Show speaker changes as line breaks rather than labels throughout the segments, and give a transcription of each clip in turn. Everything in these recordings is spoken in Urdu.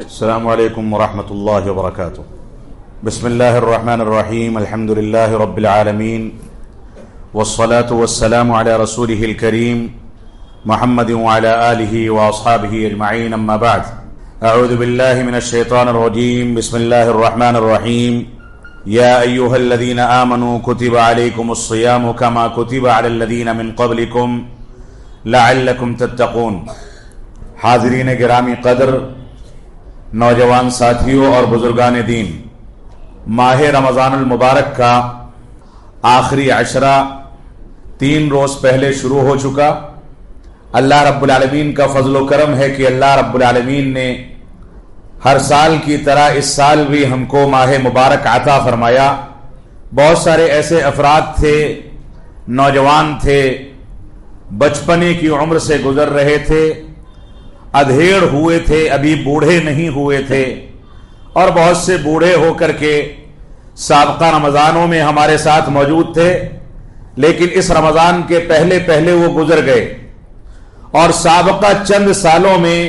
السلام علیکم ورحمۃ اللہ وبرکاتہ۔ بسم اللہ الرحمن الرحیم، الحمد للہ رب العالمین، والصلاة والسلام علی رسولہ الکریم محمد وعلی آلہ واصحابہ اجمعین، اما بعد، اعوذ باللہ من الشیطان الرجیم، بسم اللہ الرحمن الرحیم، یا ایہا الذین آمنوا کتب علیکم الصیام کما کتب علی الذین من قبلکم لعلکم تتقون۔ حاضرین گرامی قدر، نوجوان ساتھیوں اور بزرگان دین، ماہ رمضان المبارک کا آخری عشرہ 3 روز پہلے شروع ہو چکا۔ اللہ رب العالمین کا فضل و کرم ہے کہ اللہ رب العالمین نے ہر سال کی طرح اس سال بھی ہم کو ماہ مبارک عطا فرمایا۔ بہت سارے ایسے افراد تھے، نوجوان تھے، بچپنے کی عمر سے گزر رہے تھے، ادھیڑ ہوئے تھے، ابھی بوڑھے نہیں ہوئے تھے، اور بہت سے بوڑھے ہو کر کے سابقہ رمضانوں میں ہمارے ساتھ موجود تھے، لیکن اس رمضان کے پہلے وہ گزر گئے، اور سابقہ چند سالوں میں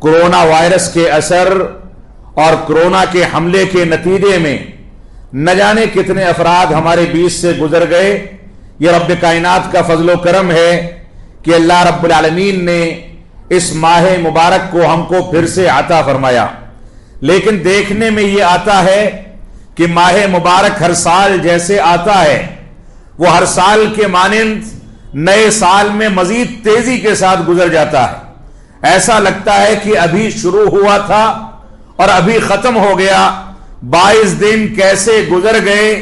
کرونا وائرس کے اثر اور کرونا کے حملے کے نتیجے میں نہ جانے کتنے افراد ہمارے بیچ سے گزر گئے۔ یہ رب کائنات کا فضل و کرم ہے کہ اللہ رب العالمین نے اس ماہ مبارک کو ہم کو پھر سے عطا فرمایا۔ لیکن دیکھنے میں یہ آتا ہے کہ ماہ مبارک ہر سال جیسے آتا ہے، وہ ہر سال کے مانند نئے سال میں مزید تیزی کے ساتھ گزر جاتا ہے۔ ایسا لگتا ہے کہ ابھی شروع ہوا تھا اور ابھی ختم ہو گیا۔ 22 دن کیسے گزر گئے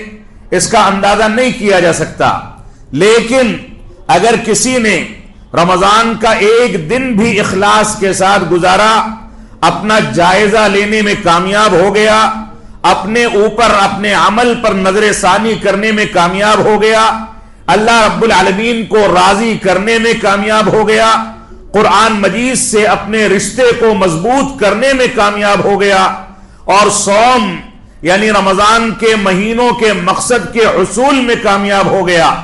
اس کا اندازہ نہیں کیا جا سکتا۔ لیکن اگر کسی نے رمضان کا ایک دن بھی اخلاص کے ساتھ گزارا، اپنا جائزہ لینے میں کامیاب ہو گیا، اپنے اوپر اپنے عمل پر نظر ثانی کرنے میں کامیاب ہو گیا، اللہ رب العالمین کو راضی کرنے میں کامیاب ہو گیا، قرآن مجید سے اپنے رشتے کو مضبوط کرنے میں کامیاب ہو گیا، اور صوم یعنی رمضان کے مہینوں کے مقصد کے حصول میں کامیاب ہو گیا،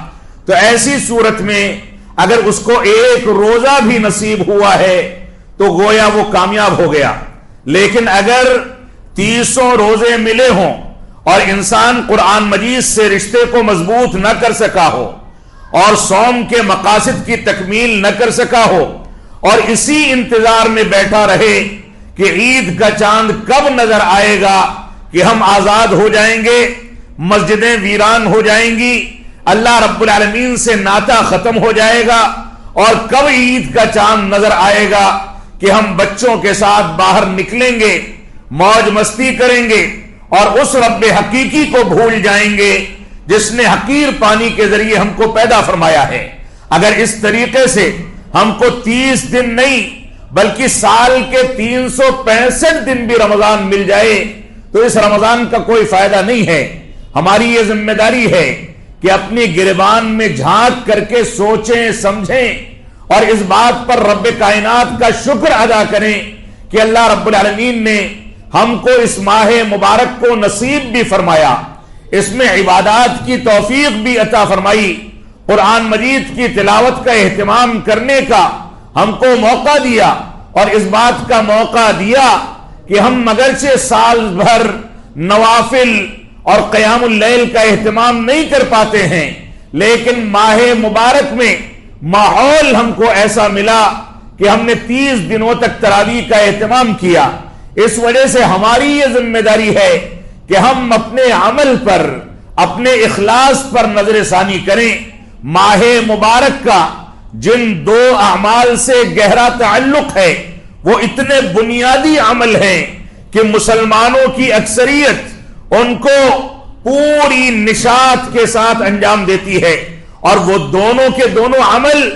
تو ایسی صورت میں اگر اس کو ایک روزہ بھی نصیب ہوا ہے تو گویا وہ کامیاب ہو گیا۔ لیکن اگر 300 روزے ملے ہوں اور انسان قرآن مجید سے رشتے کو مضبوط نہ کر سکا ہو، اور صوم کے مقاصد کی تکمیل نہ کر سکا ہو، اور اسی انتظار میں بیٹھا رہے کہ عید کا چاند کب نظر آئے گا کہ ہم آزاد ہو جائیں گے، مسجدیں ویران ہو جائیں گی، اللہ رب العالمین سے ناطہ ختم ہو جائے گا، اور کب عید کا چاند نظر آئے گا کہ ہم بچوں کے ساتھ باہر نکلیں گے، موج مستی کریں گے، اور اس رب حقیقی کو بھول جائیں گے جس نے حقیر پانی کے ذریعے ہم کو پیدا فرمایا ہے۔ اگر اس طریقے سے ہم کو 30 دن نہیں بلکہ سال کے 365 دن بھی رمضان مل جائے تو اس رمضان کا کوئی فائدہ نہیں ہے۔ ہماری یہ ذمہ داری ہے کہ اپنی گریبان میں جھانک کر کے سوچیں، سمجھیں، اور اس بات پر رب کائنات کا شکر ادا کریں کہ اللہ رب العالمین نے ہم کو اس ماہ مبارک کو نصیب بھی فرمایا، اس میں عبادات کی توفیق بھی عطا فرمائی، قرآن مجید کی تلاوت کا اہتمام کرنے کا ہم کو موقع دیا، اور اس بات کا موقع دیا کہ ہم اگرچہ سال بھر نوافل اور قیام اللیل کا اہتمام نہیں کر پاتے ہیں، لیکن ماہ مبارک میں ماحول ہم کو ایسا ملا کہ ہم نے 30 دنوں تک تراویح کا اہتمام کیا۔ اس وجہ سے ہماری یہ ذمہ داری ہے کہ ہم اپنے عمل پر، اپنے اخلاص پر نظر ثانی کریں۔ ماہ مبارک کا جن 2 اعمال سے گہرا تعلق ہے وہ اتنے بنیادی عمل ہیں کہ مسلمانوں کی اکثریت ان کو پوری نشاط کے ساتھ انجام دیتی ہے، اور وہ دونوں کے دونوں عمل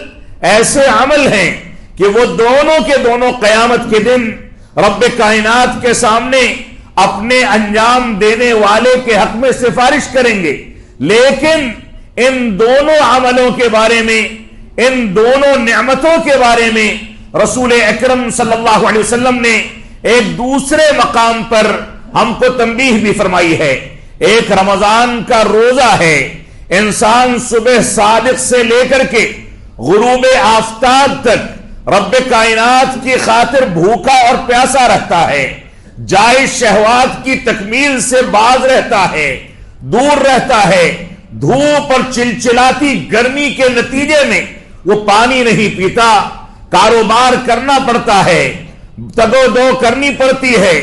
ایسے عمل ہیں کہ وہ دونوں کے دونوں قیامت کے دن رب کائنات کے سامنے اپنے انجام دینے والے کے حق میں سفارش کریں گے۔ لیکن ان دونوں عملوں کے بارے میں، ان دونوں نعمتوں کے بارے میں رسول اکرم صلی اللہ علیہ وسلم نے ایک دوسرے مقام پر ہم کو تنبیہ بھی فرمائی ہے۔ ایک رمضان کا روزہ ہے، انسان صبح صادق سے لے کر کے غروب آفتاب تک رب کائنات کی خاطر بھوکا اور پیاسا رہتا ہے، جائز شہوات کی تکمیل سے باز رہتا ہے، دور رہتا ہے، دھوپ اور چلچلاتی گرمی کے نتیجے میں وہ پانی نہیں پیتا، کاروبار کرنا پڑتا ہے، تگو دو کرنی پڑتی ہے،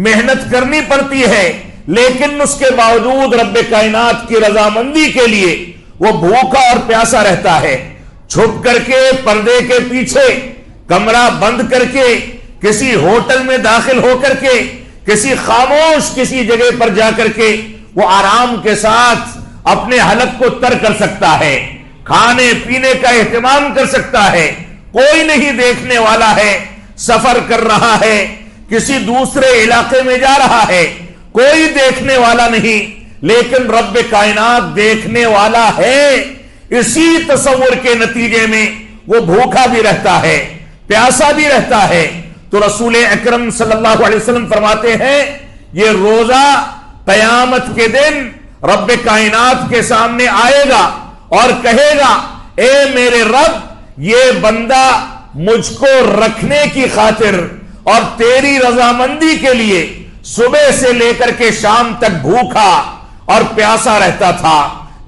محنت کرنی پڑتی ہے، لیکن اس کے باوجود رب کائنات کی رضامندی کے لیے وہ بھوکا اور پیاسا رہتا ہے۔ چھپ کر کے پردے کے پیچھے کمرہ بند کر کے کسی ہوٹل میں داخل ہو کر کے کسی خاموش کسی جگہ پر جا کر کے وہ آرام کے ساتھ اپنے حلق کو تر کر سکتا ہے، کھانے پینے کا اہتمام کر سکتا ہے، کوئی نہیں دیکھنے والا ہے، سفر کر رہا ہے، کسی دوسرے علاقے میں جا رہا ہے، کوئی دیکھنے والا نہیں، لیکن رب کائنات دیکھنے والا ہے۔ اسی تصور کے نتیجے میں وہ بھوکا بھی رہتا ہے، پیاسا بھی رہتا ہے۔ تو رسول اکرم صلی اللہ علیہ وسلم فرماتے ہیں یہ روزہ قیامت کے دن رب کائنات کے سامنے آئے گا اور کہے گا اے میرے رب، یہ بندہ مجھ کو رکھنے کی خاطر اور تیری رضامندی کے لیے صبح سے لے کر کے شام تک بھوکا اور پیاسا رہتا تھا،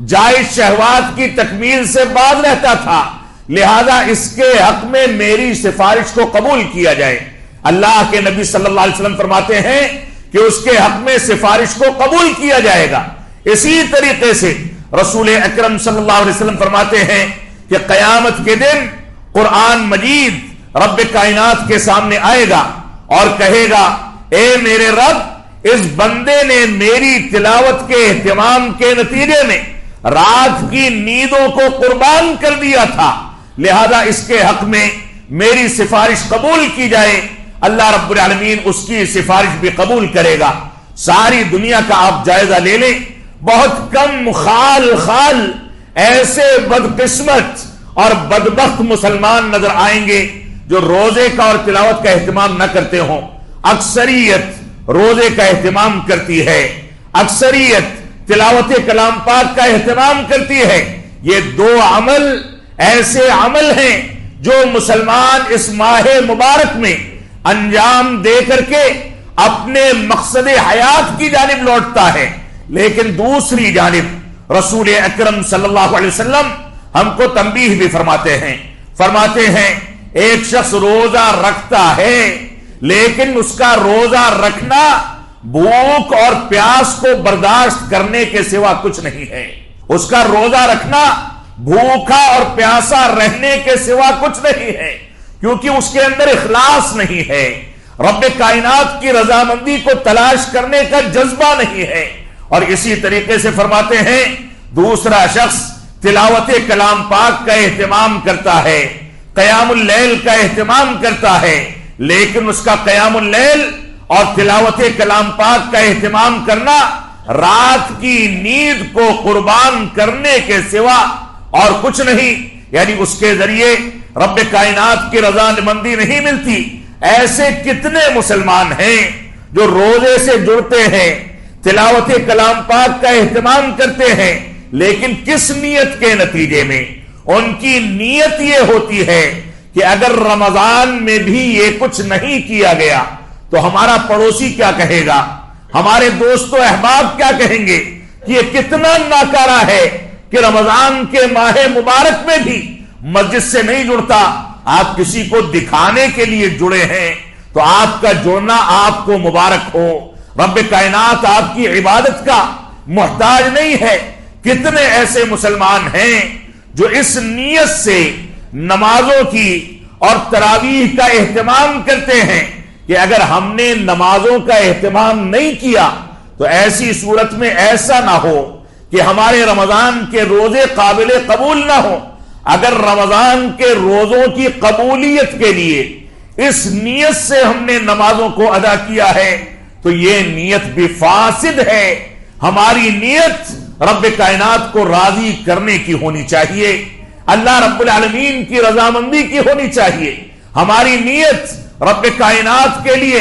جائز شہوات کی تکمیل سے باز رہتا تھا، لہذا اس کے حق میں میری سفارش کو قبول کیا جائے۔ اللہ کے نبی صلی اللہ علیہ وسلم فرماتے ہیں کہ اس کے حق میں سفارش کو قبول کیا جائے گا۔ اسی طریقے سے رسول اکرم صلی اللہ علیہ وسلم فرماتے ہیں کہ قیامت کے دن قرآن مجید رب کائنات کے سامنے آئے گا اور کہے گا اے میرے رب، اس بندے نے میری تلاوت کے اہتمام کے نتیجے میں رات کی نیندوں کو قربان کر دیا تھا، لہذا اس کے حق میں میری سفارش قبول کی جائے۔ اللہ رب العالمین اس کی سفارش بھی قبول کرے گا۔ ساری دنیا کا آپ جائزہ لے لیں، بہت کم خال ایسے بدقسمت اور بدبخت مسلمان نظر آئیں گے جو روزے کا اور تلاوت کا اہتمام نہ کرتے ہوں۔ اکثریت روزے کا اہتمام کرتی ہے، اکثریت تلاوت کلام پاک کا اہتمام کرتی ہے۔ یہ دو عمل ایسے عمل ہیں جو مسلمان اس ماہ مبارک میں انجام دے کر کے اپنے مقصد حیات کی جانب لوٹتا ہے، لیکن دوسری جانب رسول اکرم صلی اللہ علیہ وسلم ہم کو تنبیہ بھی فرماتے ہیں ایک شخص روزہ رکھتا ہے، لیکن اس کا روزہ رکھنا بھوک اور پیاس کو برداشت کرنے کے سوا کچھ نہیں ہے۔ اس کا روزہ رکھنا بھوکا اور پیاسا رہنے کے سوا کچھ نہیں ہے، کیونکہ اس کے اندر اخلاص نہیں ہے، رب کائنات کی رضامندی کو تلاش کرنے کا جذبہ نہیں ہے۔ اور اسی طریقے سے فرماتے ہیں دوسرا شخص تلاوت کلام پاک کا اہتمام کرتا ہے، قیام اللیل کا اہتمام کرتا ہے، لیکن اس کا قیام اللیل اور تلاوت کلام پاک کا اہتمام کرنا رات کی نیند کو قربان کرنے کے سوا اور کچھ نہیں، یعنی اس کے ذریعے رب کائنات کی رضامندی نہیں ملتی۔ ایسے کتنے مسلمان ہیں جو روزے سے جڑتے ہیں، تلاوت کلام پاک کا اہتمام کرتے ہیں، لیکن کس نیت کے نتیجے میں؟ ان کی نیت یہ ہوتی ہے کہ اگر رمضان میں بھی یہ کچھ نہیں کیا گیا تو ہمارا پڑوسی کیا کہے گا، ہمارے دوست و احباب کیا کہیں گے کہ یہ کتنا ناکارہ ہے کہ رمضان کے ماہ مبارک میں بھی مسجد سے نہیں جڑتا۔ آپ کسی کو دکھانے کے لیے جڑے ہیں تو آپ کا جڑنا آپ کو مبارک ہو، رب کائنات آپ کی عبادت کا محتاج نہیں ہے۔ کتنے ایسے مسلمان ہیں جو اس نیت سے نمازوں کی اور تراویح کا اہتمام کرتے ہیں کہ اگر ہم نے نمازوں کا اہتمام نہیں کیا تو ایسی صورت میں ایسا نہ ہو کہ ہمارے رمضان کے روزے قابل قبول نہ ہو۔ اگر رمضان کے روزوں کی قبولیت کے لیے اس نیت سے ہم نے نمازوں کو ادا کیا ہے تو یہ نیت بھی فاسد ہے۔ ہماری نیت رب کائنات کو راضی کرنے کی ہونی چاہیے، اللہ رب العالمین کی رضامندی کی ہونی چاہیے۔ ہماری نیت رب کائنات کے لیے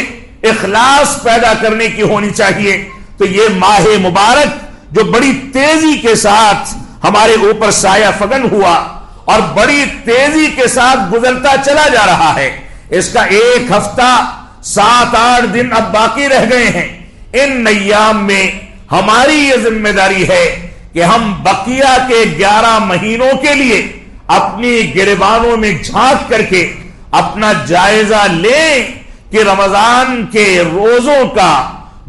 اخلاص پیدا کرنے کی ہونی چاہیے۔ تو یہ ماہ مبارک جو بڑی تیزی کے ساتھ ہمارے اوپر سایہ فگن ہوا اور بڑی تیزی کے ساتھ گزرتا چلا جا رہا ہے. اس کا 1 ہفتہ 7-8 دن اب باقی رہ گئے ہیں. ان ایام میں ہماری یہ ذمہ داری ہے کہ ہم بقیہ کے 11 مہینوں کے لیے اپنی گریبانوں میں جھانک کر کے اپنا جائزہ لیں کہ رمضان کے روزوں کا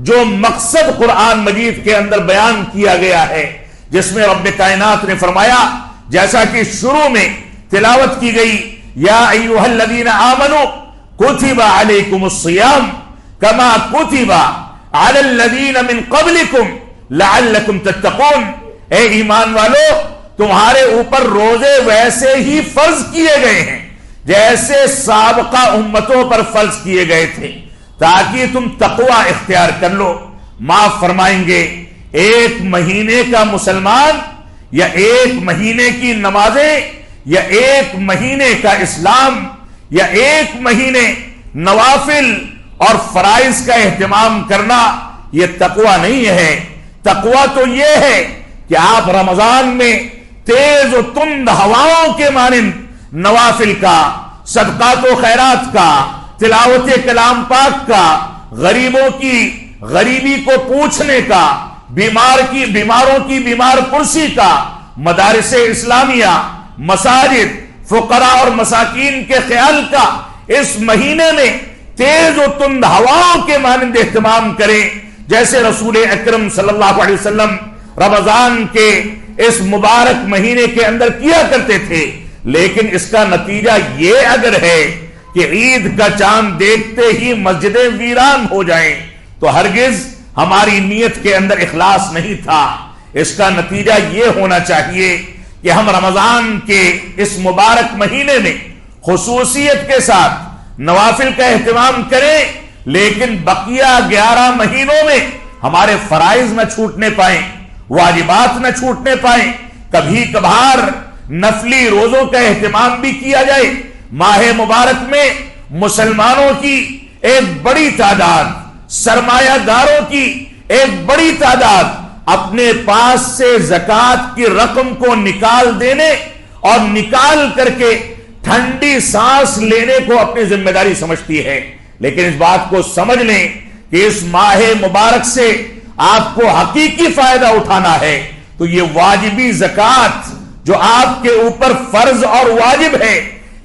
جو مقصد قرآن مجید کے اندر بیان کیا گیا ہے، جس میں رب کائنات نے فرمایا، جیسا کہ شروع میں تلاوت کی گئی، یا ایھا الذین آمنوا کتب علیکم الصیام کما کتب علی الذین من قبلکم لعلکم تتقون. اے ایمان والو، تمہارے اوپر روزے ویسے ہی فرض کیے گئے ہیں جیسے سابقہ امتوں پر فرض کیے گئے تھے، تاکہ تم تقوی اختیار کر لو. معاف فرمائیں گے، 1 مہینے کا مسلمان یا 1 مہینے کی نمازیں یا 1 مہینے کا اسلام یا 1 مہینے نوافل اور فرائض کا اہتمام کرنا یہ تقوی نہیں ہے. تقوی تو یہ ہے کہ آپ رمضان میں تیز و تند ہواؤں کے مانند نوافل کا، صدقات و خیرات کا، تلاوت کلام پاک کا، غریبوں کی غریبی کو پوچھنے کا، بیماروں کی بیمار پرسی کا، مدارس اسلامیہ، مساجد، فقراء اور مساکین کے خیال کا اس مہینے میں تیز و تند ہواؤں کے مانند اہتمام کریں، جیسے رسول اکرم صلی اللہ علیہ وسلم رمضان کے اس مبارک مہینے کے اندر کیا کرتے تھے. لیکن اس کا نتیجہ یہ اگر ہے کہ عید کا چاند دیکھتے ہی مسجدیں ویران ہو جائیں تو ہرگز ہماری نیت کے اندر اخلاص نہیں تھا. اس کا نتیجہ یہ ہونا چاہیے کہ ہم رمضان کے اس مبارک مہینے میں خصوصیت کے ساتھ نوافل کا اہتمام کریں، لیکن بقیہ 11 مہینوں میں ہمارے فرائض نہ چھوٹنے پائیں، واجبات نہ چھوٹنے پائیں. کبھی کبھار نفلی روزوں کا اہتمام بھی کیا جائے. ماہ مبارک میں مسلمانوں کی ایک بڑی تعداد، سرمایہ داروں کی ایک بڑی تعداد اپنے پاس سے زکوٰۃ کی رقم کو نکال دینے اور نکال کر کے ٹھنڈی سانس لینے کو اپنی ذمہ داری سمجھتی ہے. لیکن اس بات کو سمجھ لیں کہ اس ماہ مبارک سے آپ کو حقیقی فائدہ اٹھانا ہے تو یہ واجبی زکوٰۃ جو آپ کے اوپر فرض اور واجب ہے،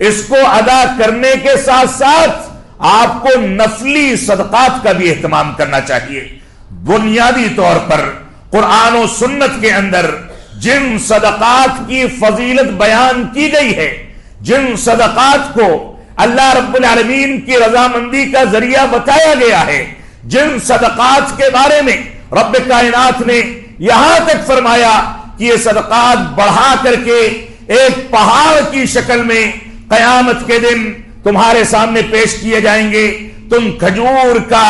اس کو ادا کرنے کے ساتھ ساتھ آپ کو نفلی صدقات کا بھی اہتمام کرنا چاہیے. بنیادی طور پر قرآن و سنت کے اندر جن صدقات کی فضیلت بیان کی گئی ہے، جن صدقات کو اللہ رب العالمین کی رضامندی کا ذریعہ بتایا گیا ہے، جن صدقات کے بارے میں رب کائنات نے یہاں تک فرمایا کہ یہ صدقات بڑھا کر کے ایک پہاڑ کی شکل میں قیامت کے دن تمہارے سامنے پیش کیے جائیں گے. تم کھجور کا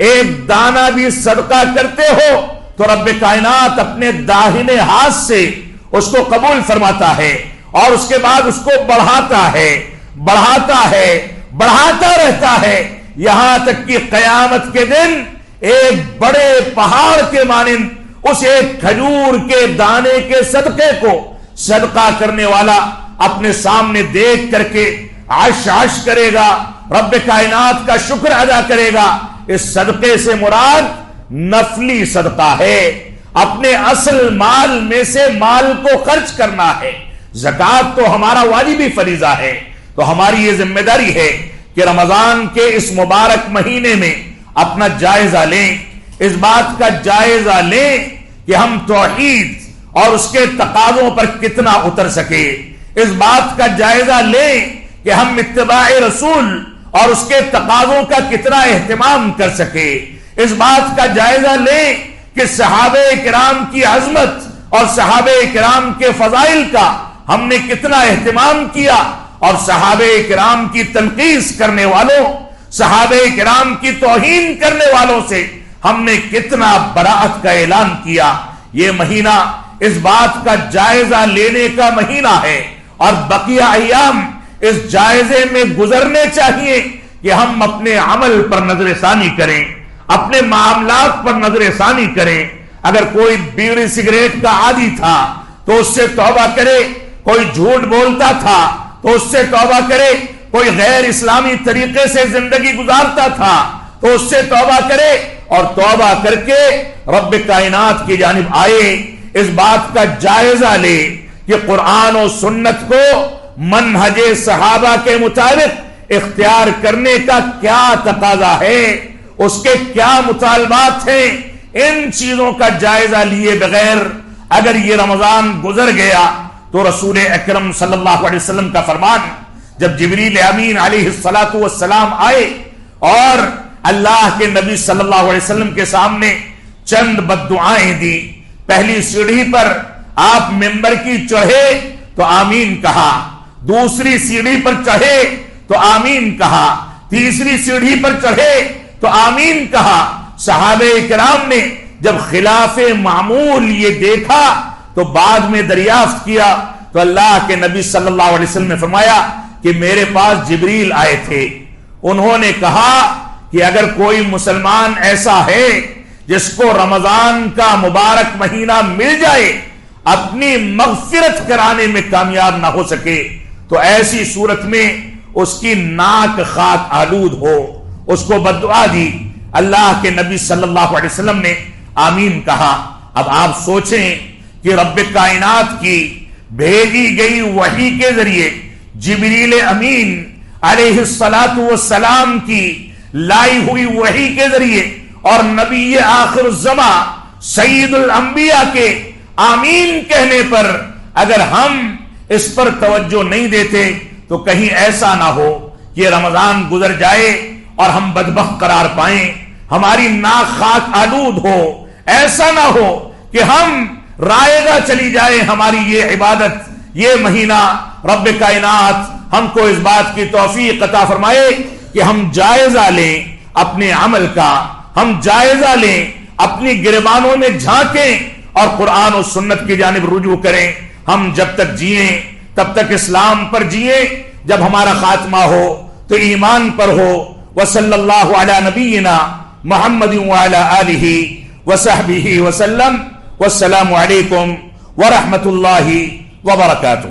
ایک دانہ بھی صدقہ کرتے ہو تو رب کائنات اپنے داہنے ہاتھ سے اس کو قبول فرماتا ہے اور اس کے بعد اس کو بڑھاتا ہے، بڑھاتا رہتا ہے، یہاں تک کہ قیامت کے دن ایک بڑے پہاڑ کے مانند اس ایک کھجور کے دانے کے صدقے کو صدقہ کرنے والا اپنے سامنے دیکھ کر کے عش عش کرے گا، رب کائنات کا شکر ادا کرے گا. اس صدقے سے مراد نفلی صدقہ ہے، اپنے اصل مال میں سے مال کو خرچ کرنا ہے. زکوٰۃ تو ہمارا واجبی فریضہ ہے، تو ہماری یہ ذمہ داری ہے کہ رمضان کے اس مبارک مہینے میں اپنا جائزہ لیں، اس بات کا جائزہ لیں کہ ہم توحید اور اس کے تقاضوں پر کتنا اتر سکے، اس بات کا جائزہ لیں کہ ہم اتباع رسول اور اس کے تقاضوں کا کتنا اہتمام کر سکے، اس بات کا جائزہ لیں کہ صحابہ کرام کی عظمت اور صحابہ کرام کے فضائل کا ہم نے کتنا اہتمام کیا، اور صحابہ کرام کی تنقیص کرنے والوں، صحابہ کرام کی توہین کرنے والوں سے ہم نے کتنا براءت کا اعلان کیا. یہ مہینہ اس بات کا جائزہ لینے کا مہینہ ہے، اور بقیہ ایام اس جائزے میں گزرنے چاہیے کہ ہم اپنے عمل پر نظر ثانی کریں، اپنے معاملات پر نظر ثانی کریں. اگر کوئی بیڑی سگریٹ کا عادی تھا تو اس سے توبہ کرے،
کوئی جھوٹ بولتا تھا تو اس سے توبہ کرے، کوئی غیر اسلامی طریقے سے زندگی گزارتا تھا تو اس سے توبہ کرے، اور توبہ کر کے رب کائنات کی جانب آئے، اس بات کا جائزہ لے کہ قرآن و سنت کو منہج صحابہ کے مطابق اختیار کرنے کا کیا تقاضا ہے، اس کے کیا مطالبات ہیں۔ ان چیزوں کا جائزہ لیے بغیر اگر یہ رمضان گزر گیا تو رسول اکرم صلی اللہ علیہ وسلم کا فرمان، جب جبریل امین علیہ السلام آئے اور اللہ کے نبی صلی اللہ علیہ وسلم کے سامنے چند بددعائیں دی، پہلی سیڑھی پر آپ ممبر کی چڑھے تو آمین کہا، دوسری سیڑھی پر چڑھے تو آمین کہا، تیسری سیڑھی پر چڑھے تو آمین کہا۔ صحابہ کرام نے جب خلاف معمول یہ دیکھا تو بعد میں دریافت کیا تو اللہ کے نبی صلی اللہ علیہ وسلم نے فرمایا کہ میرے پاس جبریل آئے تھے، انہوں نے کہا کہ اگر کوئی مسلمان ایسا ہے جس کو رمضان کا مبارک مہینہ مل جائے اپنی مغفرت کرانے میں کامیاب نہ ہو سکے تو ایسی صورت میں اس کی ناک خاک آلود ہو، اس کو بددعا دی۔ اللہ کے نبی صلی اللہ علیہ وسلم نے آمین کہا۔ اب آپ سوچیں کہ رب کائنات کی بھیجی گئی وحی کے ذریعے جبریل امین علیہ السلام کی لائی ہوئی وحی کے ذریعے اور نبی آخر الزماں سید الانبیاء کے آمین کہنے پر اگر ہم اس پر توجہ نہیں دیتے تو کہیں ایسا نہ ہو کہ رمضان گزر جائے اور ہم بدبخت قرار پائیں، ہماری ناک خاک آلود ہو، ایسا نہ ہو کہ ہم رائگاں چلی جائے ہماری یہ عبادت، یہ مہینہ۔ رب کائنات ہم کو اس بات کی توفیق عطا فرمائے کہ ہم جائزہ لیں اپنے عمل کا، ہم جائزہ لیں، اپنی گریبانوں میں جھانکیں اور قرآن و سنت کی جانب رجوع کریں۔ ہم جب تک جئیں تب تک اسلام پر جئیں، جب ہمارا خاتمہ ہو تو ایمان پر ہو۔ وصلی اللہ علی نبینا محمد وعلی آلہ وصحبہ وسلم، والسلام علیکم ورحمۃ اللہ وبرکاتہ۔